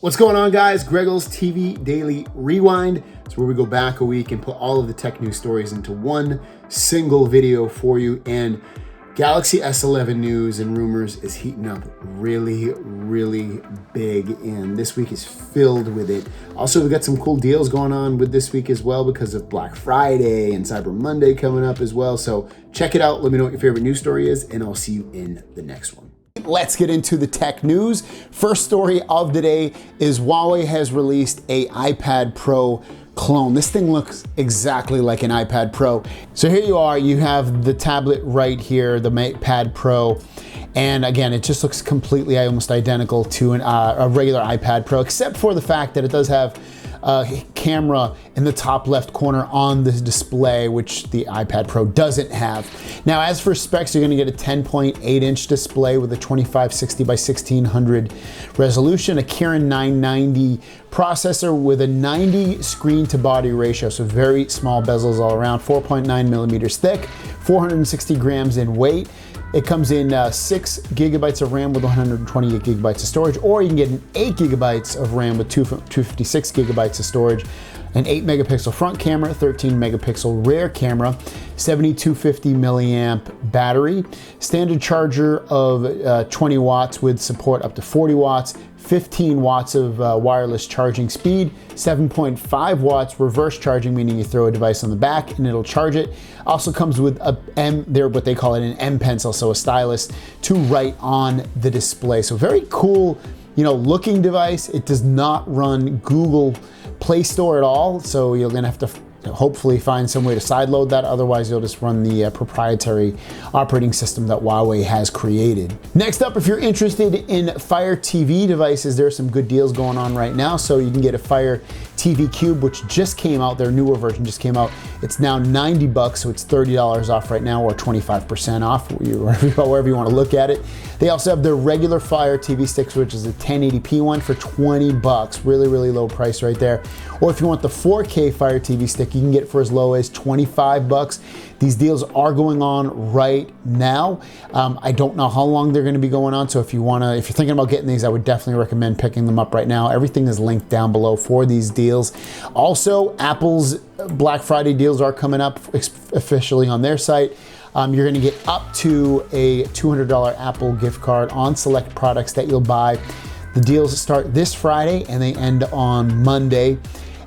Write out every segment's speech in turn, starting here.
What's going on, guys? Greggles TV Daily Rewind. It's where we go back a week and put all of the tech news stories into one single video for you. And Galaxy S11 news and rumors is heating up really big, and this week is filled with it. Also, we got some cool deals going on with this week as well because of Black Friday and Cyber Monday coming up as well. So check it out. Let me know what your favorite news story is, and I'll see you in the next one. Let's get into the tech news. First story of the day is Huawei has released a iPad Pro clone. This thing looks exactly like an iPad Pro. So here you are, you have the tablet right here, the MatePad Pro. And again, it just looks completely almost identical to a regular iPad Pro, except for the fact that it does have a camera in the top left corner on the display, which the iPad Pro doesn't have. Now, as for specs, you're gonna get a 10.8-inch display with a 2560 by 1600 resolution, a Kirin 990 processor with a 90 screen to body ratio, so very small bezels all around, 4.9 millimeters thick, 460 grams in weight. It comes in 6 gigabytes of RAM with 128 gigabytes of storage, or you can get an 8 gigabytes of RAM with 256 gigabytes of storage, an 8 megapixel front camera, 13 megapixel rear camera, 7250 milliamp battery, standard charger of 20 watts with support up to 40 watts, 15 watts of wireless charging speed, 7.5 watts reverse charging, meaning you throw a device on the back and it'll charge it. Also comes with what they call it an M pencil, so a stylus to write on the display. So very cool, looking device. It does not run Google Play Store at all, so you're gonna have to hopefully find some way to sideload that. Otherwise, you'll just run the proprietary operating system that Huawei has created. Next up, if you're interested in Fire TV devices, there's some good deals going on right now. So you can get a Fire TV Cube, which just came out. Their newer version just came out. It's now 90 bucks, so it's $30 off right now, or 25% off, however you want to look at it. They also have their regular Fire TV sticks, which is a 1080p one for 20 bucks. Really low price right there. Or if you want the 4K Fire TV stick, you can get it for as low as 25 bucks. These deals are going on right now. I don't know how long they're going to be going on, so if you're thinking about getting these, I would definitely recommend picking them up right now. Everything is linked down below for these deals. Also, Apple's Black Friday deals are coming up officially on their site. You're going to get up to a $200 Apple gift card on select products that you'll buy. The deals start this Friday and they end on Monday.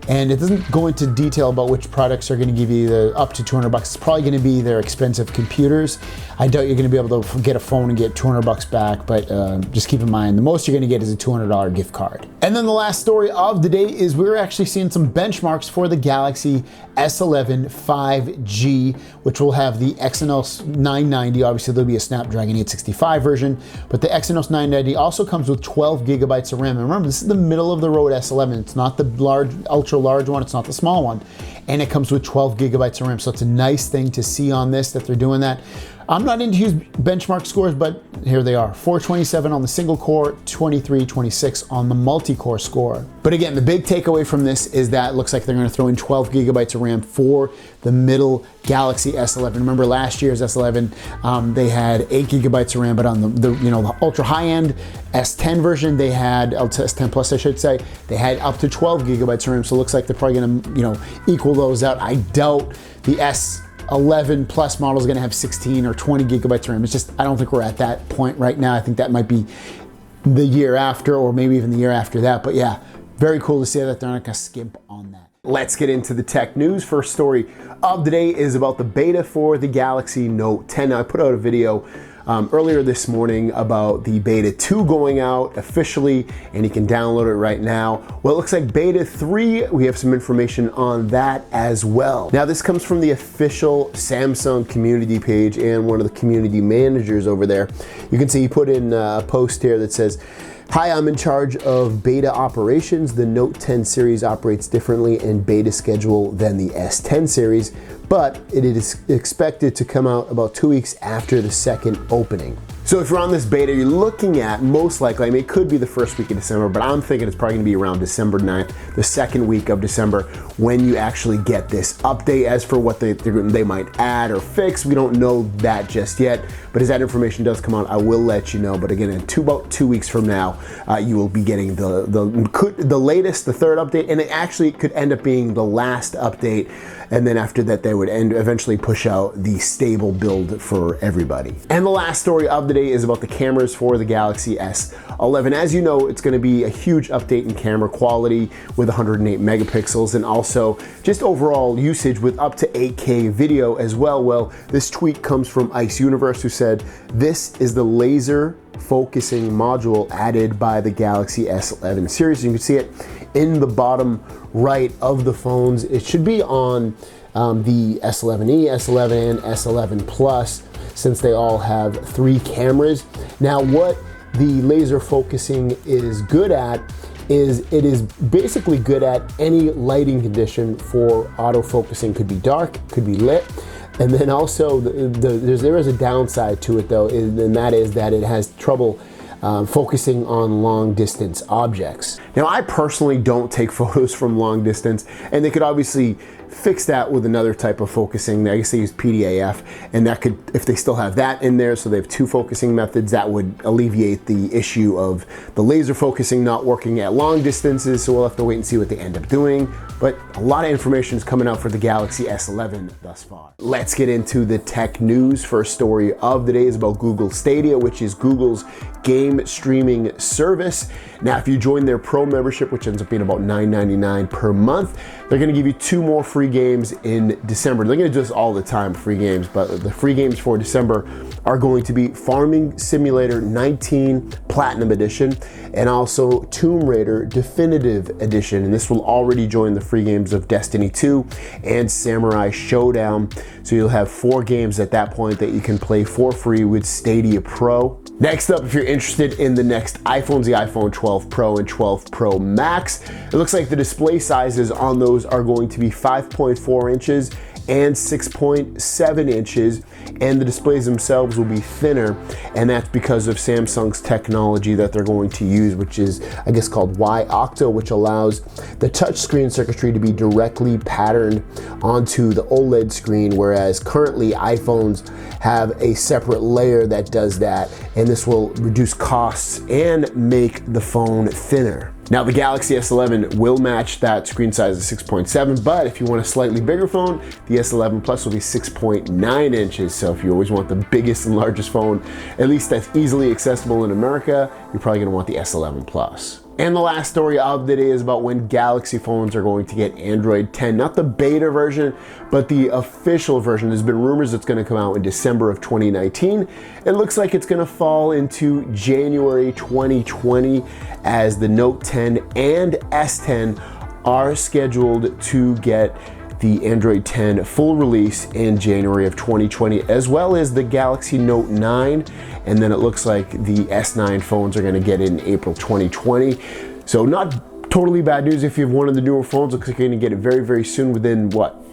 And it doesn't go into detail about which products are going to give you the up to 200 bucks. It's probably going to be their expensive computers. I doubt you're going to be able to get a phone and get 200 bucks back, but just keep in mind, the most you're going to get is a $200 gift card. And then the last story of the day is we're actually seeing some benchmarks for the Galaxy S11 5G, which will have the Exynos 990. Obviously, there'll be a Snapdragon 865 version, but the Exynos 990 also comes with 12 gigabytes of RAM. And remember, this is the middle of the road S11. It's not the ultra large one, it's not the small one, and it comes with 12 gigabytes of RAM, so it's a nice thing to see on this that they're doing that. I'm not into huge benchmark scores, but here they are. 427 on the single core, 2326 on the multi-core score. But again, the big takeaway from this is that it looks like they're going to throw in 12 gigabytes of RAM for the middle Galaxy S11. Remember last year's S11, they had 8 gigabytes of RAM, but on the ultra high-end S10 version, they had, S10 Plus I should say, they had up to 12 gigabytes of RAM, so it looks like they're probably going to equal those out. I doubt the S11 Plus model is going to have 16 or 20 gigabytes of RAM. It's just, I don't think we're at that point right now. I think that might be the year after, or maybe even the year after that. But yeah, very cool to see that they're not going to skimp on that. Let's get into the tech news. First story of the day is about the beta for the Galaxy Note 10. Now, I put out a video earlier this morning about the beta 2 going out officially, and you can download it right now. Well, it looks like beta 3, we have some information on that as well. Now, this comes from the official Samsung community page and one of the community managers over there. You can see he put in a post here that says, "Hi, I'm in charge of beta operations. The Note 10 series operates differently in beta schedule than the S10 series, but it is expected to come out about 2 weeks after the second opening. So if you're on this beta, you're looking at most likely, I mean, it could be the first week of December, but I'm thinking it's probably gonna be around December 9th, the second week of December, when you actually get this update. As for what they might add or fix, we don't know that just yet, but as that information does come out, I will let you know. But again, in about 2 weeks from now, you will be getting the latest, the third update, and it actually could end up being the last update. And then after that, they would eventually push out the stable build for everybody. And the last story of the day is about the cameras for the Galaxy S11. As you know, it's gonna be a huge update in camera quality with 108 megapixels, and also just overall usage with up to 8K video as well. Well, this tweet comes from Ice Universe, who said, "This is the laser focusing module added by the Galaxy S11 series." You can see it in the bottom right of the phones. It should be on the S11e, S11, and S11 Plus, since they all have 3 cameras. Now, what the laser focusing is good at is it is basically good at any lighting condition for autofocusing. Could be dark, could be lit. And then also there is a downside to it though, and that is that it has trouble focusing on long distance objects. Now, I personally don't take photos from long distance, and they could obviously fix that with another type of focusing. I guess they use PDAF, and that could, if they still have that in there, so they have 2 focusing methods, that would alleviate the issue of the laser focusing not working at long distances. So we'll have to wait and see what they end up doing. But a lot of information is coming out for the Galaxy S11 thus far. Let's get into the tech news. First story of the day is about Google Stadia, which is Google's game streaming service. Now, if you join their Pro membership, which ends up being about $9.99 per month, they're gonna give you 2 more free games in December. They're gonna do this all the time, free games, but the free games for December are going to be Farming Simulator 19 Platinum Edition and also Tomb Raider Definitive Edition. And this will already join the free games of Destiny 2 and Samurai Showdown. So you'll have 4 games at that point that you can play for free with Stadia Pro. Next up, if you're interested in the next iPhones, the iPhone 12 Pro and 12 Pro Max, it looks like the display sizes on those are going to be 5.4 inches and 6.7 inches, and the displays themselves will be thinner, and that's because of Samsung's technology that they're going to use, which is, I guess, called Y-Octo, which allows the touchscreen circuitry to be directly patterned onto the OLED screen, whereas currently iPhones have a separate layer that does that, and this will reduce costs and make the phone thinner. Now, the Galaxy S11 will match that screen size of 6.7, but if you want a slightly bigger phone, the S11 Plus will be 6.9 inches. So if you always want the biggest and largest phone, at least that's easily accessible in America, you're probably gonna want the S11 Plus. And the last story of the day is about when Galaxy phones are going to get Android 10, not the beta version, but the official version. There's been rumors it's gonna come out in December of 2019. It looks like it's gonna fall into January 2020, as the Note 10 and S10 are scheduled to get the Android 10 full release in January of 2020, as well as the Galaxy Note 9. And then it looks like the S9 phones are gonna get it in April 2020. So not totally bad news if you have one of the newer phones. Looks like you're gonna get it very, very soon, within what,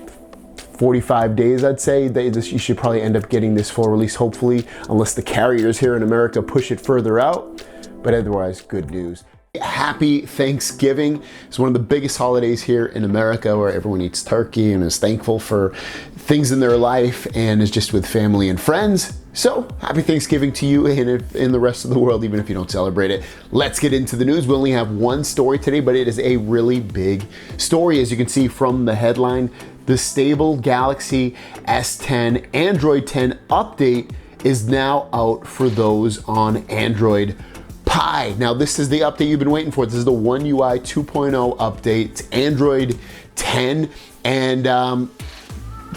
45 days, I'd say. You should probably end up getting this full release, hopefully, unless the carriers here in America push it further out. But otherwise, good news. Happy Thanksgiving. It's one of the biggest holidays here in America, where everyone eats turkey and is thankful for things in their life and is just with family and friends. So happy Thanksgiving to you and in the rest of the world, even if you don't celebrate it. Let's get into the news. We only have one story today, but it is a really big story. As you can see from the headline, the stable Galaxy S10 Android 10 update is now out for those on Android Pie. Now, this is the update you've been waiting for. This is the One UI 2.0 update. It's Android 10, and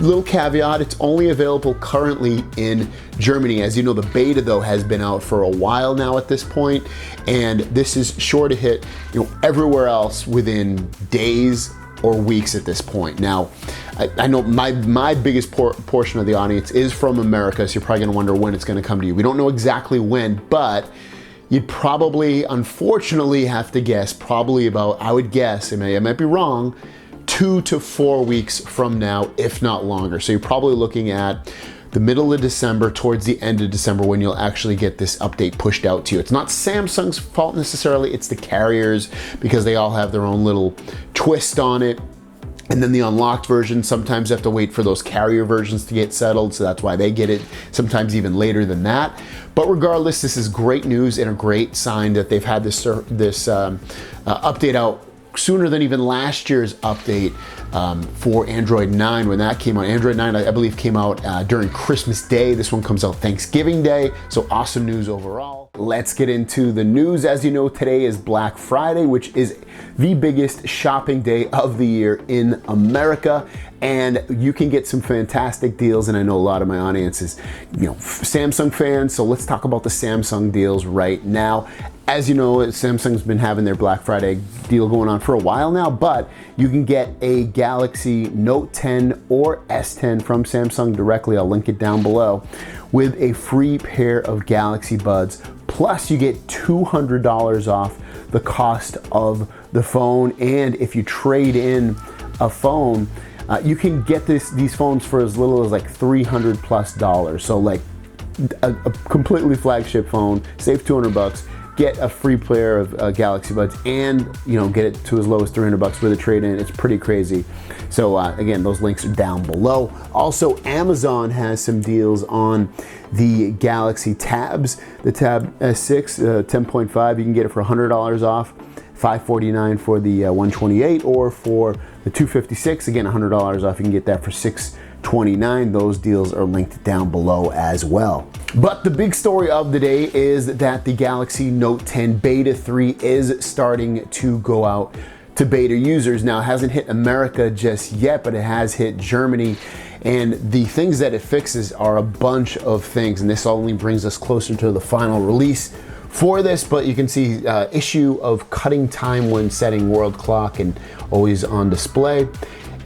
little caveat, it's only available currently in Germany. As you know, the beta though has been out for a while now at this point, and this is sure to hit, everywhere else within days or weeks at this point. Now, I know my biggest portion of the audience is from America, so you're probably gonna wonder when it's gonna come to you. We don't know exactly when, but you'd probably, unfortunately, have to guess probably about, I would guess, I might be wrong, 2 to 4 weeks from now, if not longer. So you're probably looking at the middle of December, towards the end of December, when you'll actually get this update pushed out to you. It's not Samsung's fault necessarily, it's the carriers, because they all have their own little twist on it. And then the unlocked version, sometimes you have to wait for those carrier versions to get settled, so that's why they get it sometimes even later than that. But regardless, this is great news and a great sign that they've had this update out sooner than even last year's update for Android 9 when that came out. Android 9, I believe, came out during Christmas Day. This one comes out Thanksgiving Day, so awesome news overall. Let's get into the news. As you know, today is Black Friday, which is the biggest shopping day of the year in America, and you can get some fantastic deals. And I know a lot of my audience is, Samsung fans, so let's talk about the Samsung deals right now. As you know, Samsung's been having their Black Friday deal going on for a while now, but you can get a Galaxy Note 10 or S10 from Samsung directly. I'll link it down below, with a free pair of Galaxy Buds. Plus you get $200 off the cost of the phone. And if you trade in a phone, you can get these phones for as little as like $300+. So like a completely flagship phone, save $200, get a free pair of Galaxy Buds, and get it to as low as $300 with a trade-in. It's pretty crazy. So again, those links are down below. Also, Amazon has some deals on the Galaxy Tabs. The Tab S6 10.5, you can get it for $100 off, $549 for the 128, or for the 256, again $100 off. You can get that for $629. Those deals are linked down below as well. But the big story of the day is that the Galaxy Note 10 Beta 3 is starting to go out to beta users. Now, it hasn't hit America just yet, but it has hit Germany. And the things that it fixes are a bunch of things, and this only brings us closer to the final release for this. But you can see issue of cutting time when setting world clock and always on display.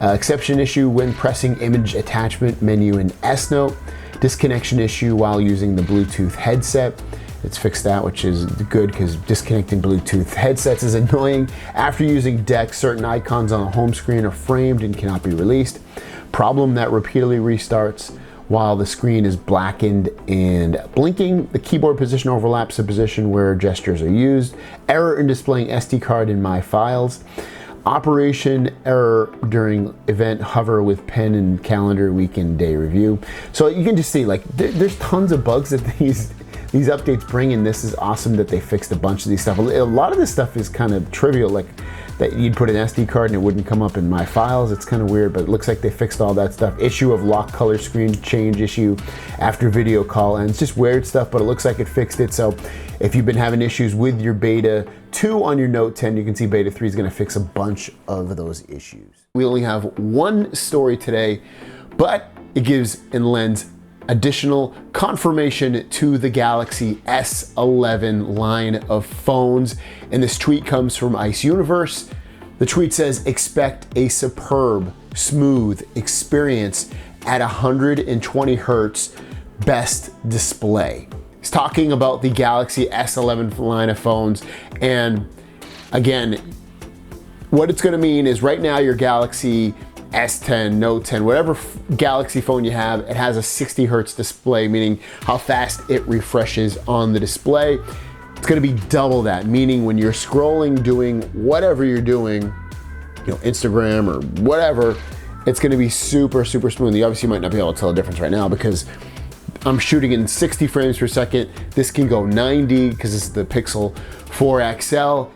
Exception issue when pressing image attachment menu in S Note. Disconnection issue while using the Bluetooth headset. It's fixed that, which is good because disconnecting Bluetooth headsets is annoying. After using DeX, certain icons on the home screen are framed and cannot be released. Problem that repeatedly restarts while the screen is blackened and blinking. The keyboard position overlaps the position where gestures are used. Error in displaying SD card in My Files. Operation error during event hover with pen and calendar week and day review. So you can just see like there's tons of bugs that these updates bring, and this is awesome that they fixed a bunch of these stuff. A lot of this stuff is kind of trivial, like that you'd put an SD card and it wouldn't come up in My Files. It's kind of weird, but it looks like they fixed all that stuff. Issue of lock color screen change issue after video call, and it's just weird stuff, but it looks like it fixed it. So if you've been having issues with your Beta 2 on your Note 10, you can see Beta 3 is going to fix a bunch of those issues. We only have one story today, but it gives and lends additional confirmation to the Galaxy S11 line of phones. And this tweet comes from Ice Universe. The tweet says, expect a superb, smooth experience at 120 Hertz best display. He's talking about the Galaxy S11 line of phones. And again, what it's gonna mean is right now your Galaxy S10, Note 10, whatever Galaxy phone you have, it has a 60 Hertz display, meaning how fast it refreshes on the display. It's gonna be double that, meaning when you're scrolling, doing whatever you're doing, Instagram or whatever, it's gonna be super, super smooth. You obviously might not be able to tell the difference right now because I'm shooting in 60 frames per second. This can go 90 because this is the Pixel 4 XL.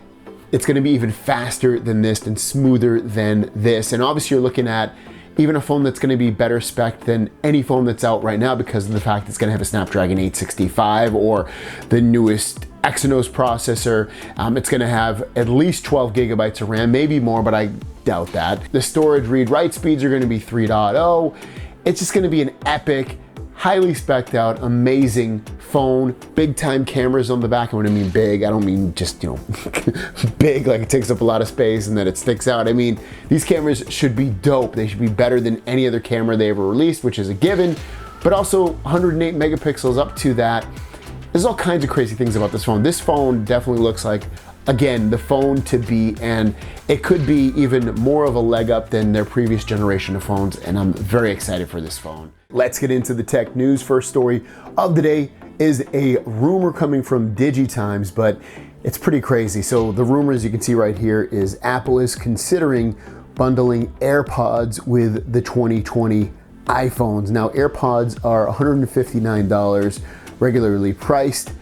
It's gonna be even faster than this and smoother than this. And obviously you're looking at even a phone that's gonna be better spec than any phone that's out right now because of the fact it's gonna have a Snapdragon 865 or the newest Exynos processor. It's gonna have at least 12 gigabytes of RAM, maybe more, but I doubt that. The storage read-write speeds are gonna be 3.0. It's just gonna be an epic, highly spec'd out, amazing phone. Big time cameras on the back. And when I mean big, I don't mean just, big like it takes up a lot of space and that it sticks out. I mean, these cameras should be dope. They should be better than any other camera they ever released, which is a given, but also 108 megapixels up to that. There's all kinds of crazy things about this phone. This phone definitely looks like again, the phone to beat, and it could be even more of a leg up than their previous generation of phones, and I'm very excited for this phone. Let's get into the tech news. First story of the day is a rumor coming from DigiTimes, but it's pretty crazy. So the rumors you can see right here is Apple is considering bundling AirPods with the 2020 iPhones. Now AirPods are $159 regularly priced.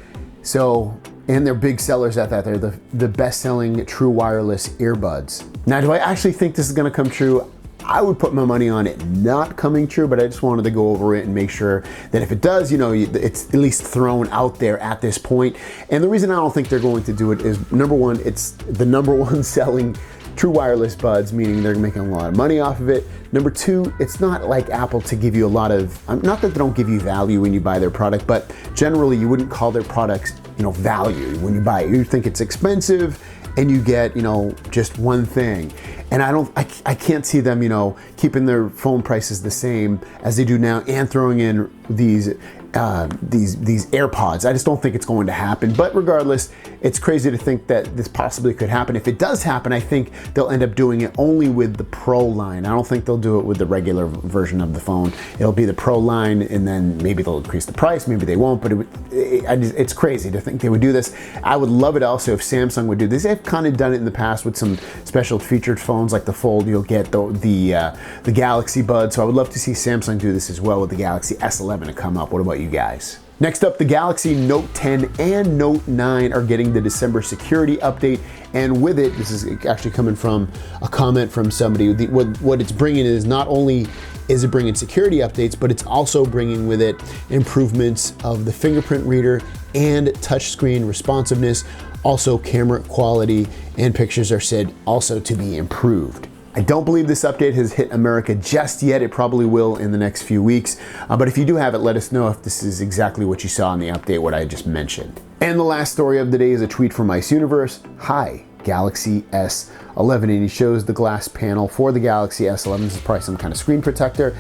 So, and they're big sellers at that. They're the best-selling true wireless earbuds. Now, do I actually think this is gonna come true? I would put my money on it not coming true, but I just wanted to go over it and make sure that if it does, you know, it's at least thrown out there at this point. And the reason I don't think they're going to do it is, number one, it's the number one selling true wireless buds, meaning they're making a lot of money off of it. Number two, it's not like Apple to give you a lot of, not that they don't give you value when you buy their product, but generally you wouldn't call their products, you know, value when you buy it. You think it's expensive and you get, you know, just one thing. And I can't see them, you know, keeping their phone prices the same as they do now and throwing in these AirPods. I just don't think it's going to happen. But regardless, it's crazy to think that this possibly could happen. If it does happen, I think they'll end up doing it only with the Pro line. I don't think they'll do it with the regular version of the phone. It'll be the Pro line, and then maybe they'll increase the price, maybe they won't, but it's crazy to think they would do this. I would love it also if Samsung would do this. They've kind of done it in the past with some special featured phones like the Fold. You'll get the Galaxy Buds. So I would love to see Samsung do this as well with the Galaxy S11 to come up. What about you guys? Next up, the Galaxy Note 10 and Note 9 are getting the December security update, and with it, this is actually coming from a comment from somebody, what it's bringing is not only is it bringing security updates, but it's also bringing with it improvements of the fingerprint reader and touchscreen responsiveness. Also, camera quality and pictures are said also to be improved. I don't believe this update has hit America just yet. It probably will in the next few weeks. But if you do have it, let us know if this is exactly what you saw in the update, what I just mentioned. And the last story of the day is a tweet from Ice Universe. Hi, Galaxy S11. And he shows the glass panel for the Galaxy S11. This is probably some kind of screen protector.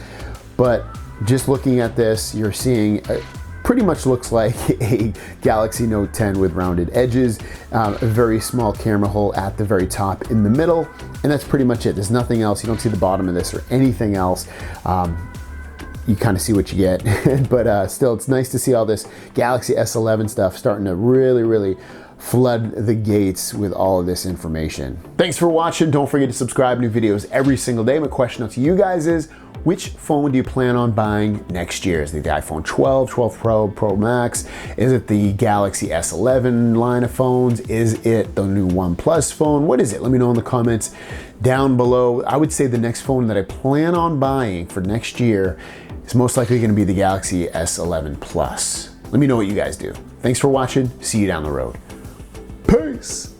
But just looking at this, you're seeing pretty much looks like a Galaxy Note 10 with rounded edges, a very small camera hole at the very top in the middle, and that's pretty much it. There's nothing else. You don't see the bottom of this or anything else. You kind of see what you get, but still, it's nice to see all this Galaxy S11 stuff starting to really flood the gates with all of this information. Thanks for watching. Don't forget to subscribe. New videos every single day. My question out to you guys is, which phone do you plan on buying next year? Is it the iPhone 12, 12 Pro, Pro Max? Is it the Galaxy S11 line of phones? Is it the new OnePlus phone? What is it? Let me know in the comments down below. I would say the next phone that I plan on buying for next year is most likely going to be the Galaxy S11 Plus. Let me know what you guys do. Thanks for watching. See you down the road. Peace.